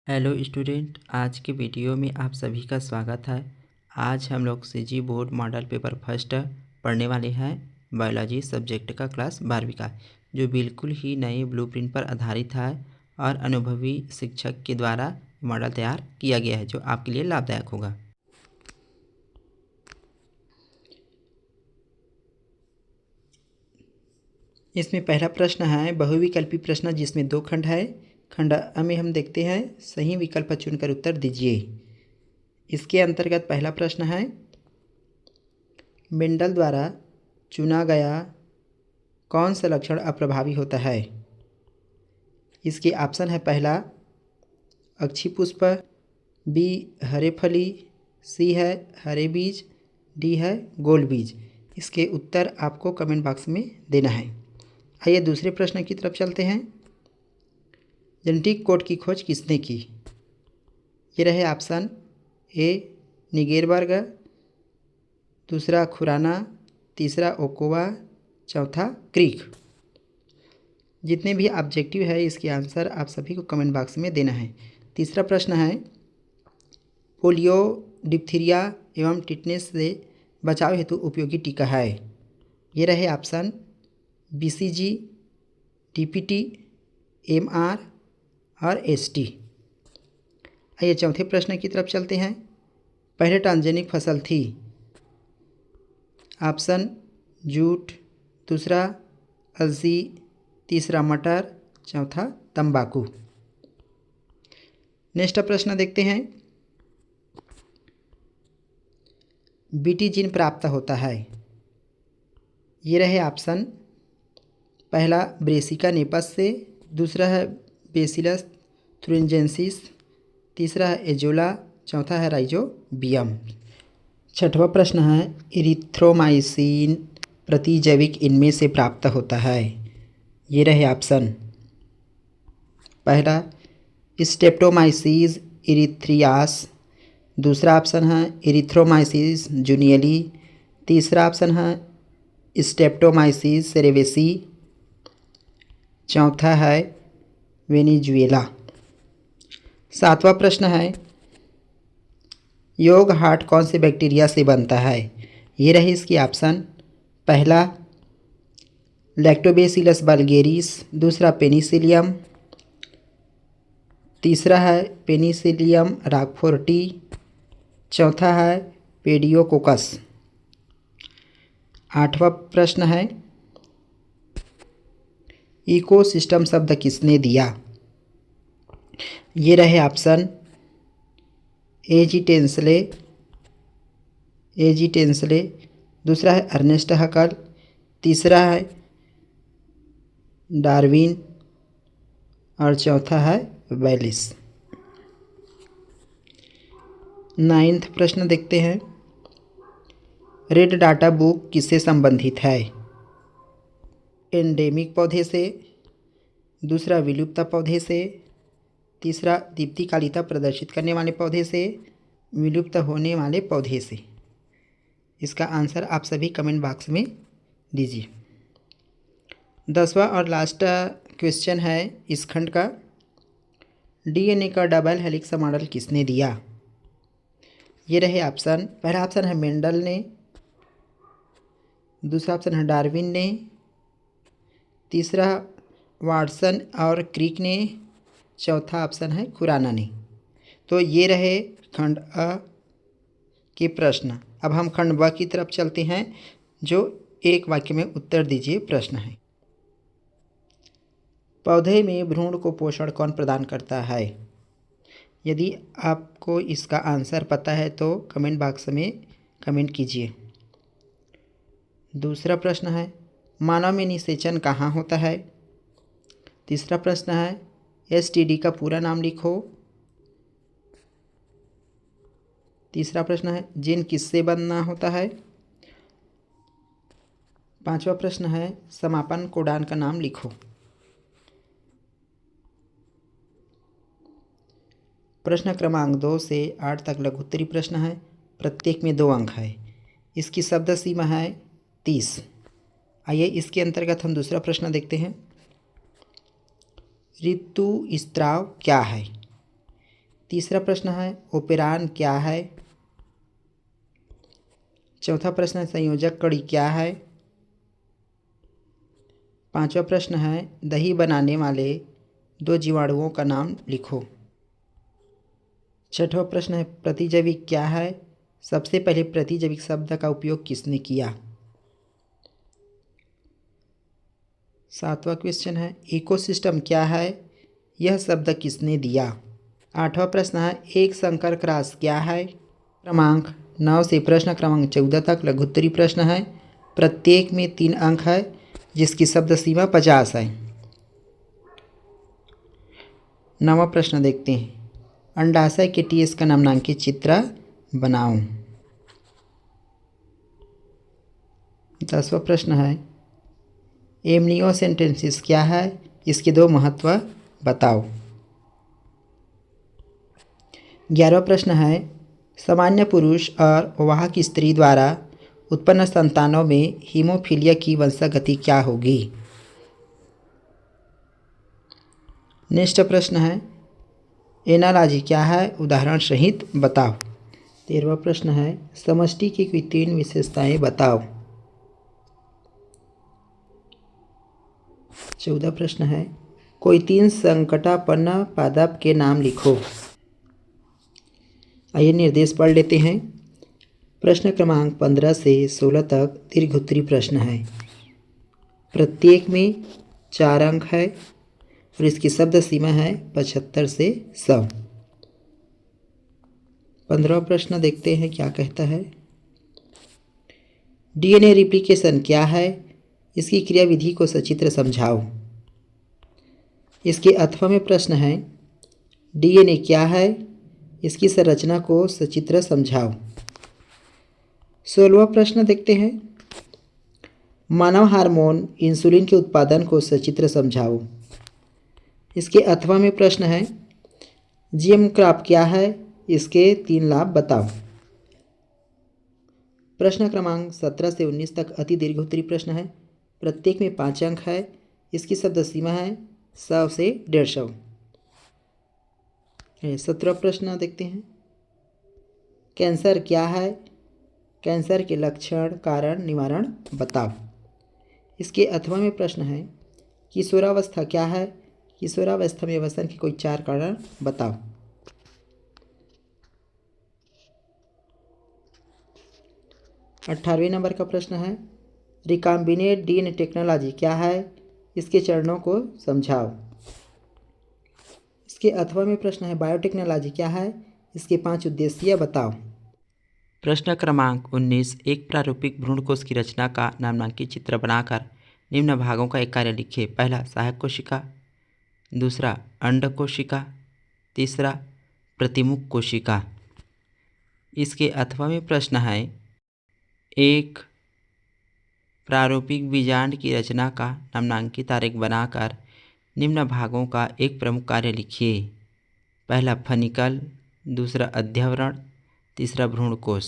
Hello student, आज के video में आप सभी का स्वागत है। आज हम लोग CG board model paper first पढ़ने वाले हैं। बायोलॉजी सब्जेक्ट का क्लास 12वीं का, जो बिल्कुल ही नए ब्लूप्रिंट पर आधारित है और अनुभवी शिक्षक के द्वारा मॉडल तैयार किया गया है, जो आपके लिए लाभदायक होगा। इसमें पहला प्रश्न है बहुविकल्पी प्रश्न, जिसमें 2 खंड है। खंड अ में हम देखते हैं, सही विकल्प चुनकर उत्तर दीजिए। इसके अंतर्गत पहला प्रश्न है, मेंडल द्वारा चुना गया कौन सा लक्षण अप्रभावी होता है। इसके ऑप्शन है, पहला अक्षी पुष्प, बी हरे फली, सी है हरे बीज, डी है गोल बीज। इसके उत्तर आपको कमेंट बॉक्स में देना है। आइए दूसरे प्रश्न की तरफ चलते हैं। जेनेटिक कोड की खोज किसने की। ये रहे ऑप्शन ए निगेरबर्ग, दूसरा खुराना, तीसरा ओकोवा, चौथा क्रिक। जितने भी ऑब्जेक्टिव है इसके आंसर आप सभी को कमेंट बॉक्स में देना है। तीसरा प्रश्न है, पोलियो, डिप्थीरिया एवं टिटनेस से बचाव हेतु उपयोगी टीका है। ये रहे ऑप्शन बीसीजी, डीपीटी, एमआर और एसटी। आइए चौथे प्रश्न की तरफ चलते हैं। पहले ट्रांसजेनिक फसल थी। ऑप्शन जूट, दूसरा अलसी, तीसरा मटर, चौथा तंबाकू। नेक्स्ट प्रश्न देखते हैं। बीटी जीन प्राप्त होता है। ये रहे ऑप्शन, पहला ब्रेसिका नेपस से, दूसरा है बेसिलस थ्रुइंजेंसिस, तीसरा है एजोला, चौथा है राइजोबियम। छठवां प्रश्न है, इरिथ्रोमाइसिन प्रतिजैविक इनमें से प्राप्त होता है। ये रहे ऑप्शन, पहला स्टेप्टोमाइसिस इरिथ्रियास, दूसरा ऑप्शन है इरिथ्रोमाइसिस जूनियली, तीसरा ऑप्शन है स्टेप्टोमाइसिस सेरेवेसी, चौथा है वेनेजुएला। सातवां प्रश्न है, योग हार्ट कौन से बैक्टीरिया से बनता है। ये रहे इसकी ऑप्शन, पहला लैक्टोबैसिलस बल्गेरिस, दूसरा पेनिसिलियम, तीसरा है पेनिसिलियम रॉकफोर्टी, चौथा है पेडियोकोकस। आठवां प्रश्न है, इकोसिस्टम शब्द किसने दिया। ये रहे ऑप्शन, एजी टेंसले, दूसरा है अर्नेस्ट हकल, तीसरा है डार्विन और चौथा है वैलिस। 9वां प्रश्न देखते हैं। रेड डाटा बुक किससे संबंधित है। एंडेमिक पौधे से, दूसरा विलुप्त पौधे से, तीसरा दीप्तिकालिता प्रदर्शित करने वाले पौधे से, विलुप्त होने वाले पौधे से। इसका आंसर आप सभी कमेंट बॉक्स में दीजिए। 10वां और लास्ट क्वेश्चन है इस खंड का, डीएनए का डबल हेलिक्स मॉडल किसने दिया। ये रहे ऑप्शन, पहला ऑप्शन है मेंडल ने, दूसरा ऑप्शन है डार्विन ने, तीसरा वाटसन और क्रिक ने, चौथा ऑप्शन है खुराना ने। तो ये रहे खंड अ के प्रश्न। अब हम खंड ब की तरफ चलते हैं, जो एक वाक्य में उत्तर दीजिए प्रश्न है। पौधे में भ्रूण को पोषण कौन प्रदान करता है। यदि आपको इसका आंसर पता है तो कमेंट बॉक्स में कमेंट कीजिए। दूसरा प्रश्न है, मानव में निषेचन कहाँ होता है। तीसरा प्रश्न है, एसटीडी का पूरा नाम लिखो। तीसरा प्रश्न है, जीन किससे बनना होता है। पांचवा प्रश्न है, समापन कोडान का नाम लिखो। प्रश्न क्रमांक 2 से 8 तक लघुत्तरी प्रश्न है, प्रत्येक में 2 अंक है। इसकी शब्द सीमा है 30। आइए इसके अंतर्गत हम दूसरा प्रश्न देखते हैं। ऋतुस्राव क्या है। तीसरा प्रश्न है ओपेरान क्या है। चौथा प्रश्न है संयोजक कड़ी क्या है। पांचवा प्रश्न है दही बनाने वाले 2 जीवाणुओं का नाम लिखो। छठवां प्रश्न है प्रतिजैविक क्या है। सबसे पहले प्रतिजैविक शब्द का उपयोग किसने किया। सातवां क्वेश्चन है इकोसिस्टम क्या है। यह शब्द किसने दिया। आठवां प्रश्न है एक संकर क्रॉस क्या है। क्रमांक 9 से प्रश्न क्रमांक 14 तक लघुत्तरी प्रश्न है। प्रत्येक में 3 अंक है जिसकी शब्द सीमा 50 है। 9वां प्रश्न देखते हैं अंडाशय के टीएस का नामांकित चित्र बनाओ। 10वां प्रश्न है एमनियोसेंटेंसिस क्या है। इसके 2 महत्व बताओ। 11वां प्रश्न है सामान्य पुरुष और वाहक स्त्री द्वारा उत्पन्न संतानों में हीमोफीलिया की वंशागति क्या होगी। नेक्स्ट प्रश्न है एनालॉजी क्या है उदाहरण सहित बताओ। 13वां प्रश्न है समष्टि की कोई 3 विशेषताएं बताओ। 14 प्रश्न है कोई 3 संकटापन्न पादप के नाम लिखो। आइए निर्देश पढ़ लेते हैं। प्रश्न क्रमांक 15 से 16 तक दीर्घोत्तरी प्रश्न है। प्रत्येक में 4 अंक है और इसकी शब्द सीमा है 75 से 100। 15वां प्रश्न देखते हैं क्या कहता है। डीएनए रिप्लिकेशन क्या है। इसकी क्रियाविधि को सचित्र समझाओ। इसके अथवा में प्रश्न है डीएनए क्या है। इसकी संरचना को सचित्र समझाओ। 16वां प्रश्न देखते हैं मानव हार्मोन इंसुलिन के उत्पादन को सचित्र समझाओ। इसके अथवा में प्रश्न है जीएम क्रॉप क्या है। इसके 3 लाभ बताओ। प्रश्न क्रमांक 17 से 19 तक अति दीर्घोत्तरी प्रश्न है। प्रत्येक में 5 अंक है। इसकी शब्द सीमा है 100 से 150। 17वां प्रश्न देखते हैं कैंसर क्या है। कैंसर के लक्षण कारण निवारण बताओ। इसके अथवा में प्रश्न है किशोरावस्था क्या है। किशोरावस्था में व्यसन के कोई 4 कारण बताओ। अट्ठारहवें नंबर का प्रश्न है रिकॉम्बिनेंट डीएनए टेक्नोलॉजी क्या है। इसके चरणों को समझाओ। इसके अथवा में प्रश्न है बायोटेक्नोलॉजी क्या है। इसके 5 उद्देश्य बताओ। प्रश्न क्रमांक 19 एक प्रारूपिक भ्रूणकोश की रचना का नामांकित चित्र बनाकर निम्न भागों का एक कार्य लिखिए। पहला सहायक कोशिका, दूसरा अंड कोशिका, तीसरा प्रतिमुख कोशिका। इसके अथवा में प्रश्न है एक प्रारूपिक बीजांड की रचना का नामांकित आरेख बनाकर निम्न भागों का एक प्रमुख कार्य लिखिए। पहला फनिकल, दूसरा अध्यवरण, तीसरा भ्रूणकोश।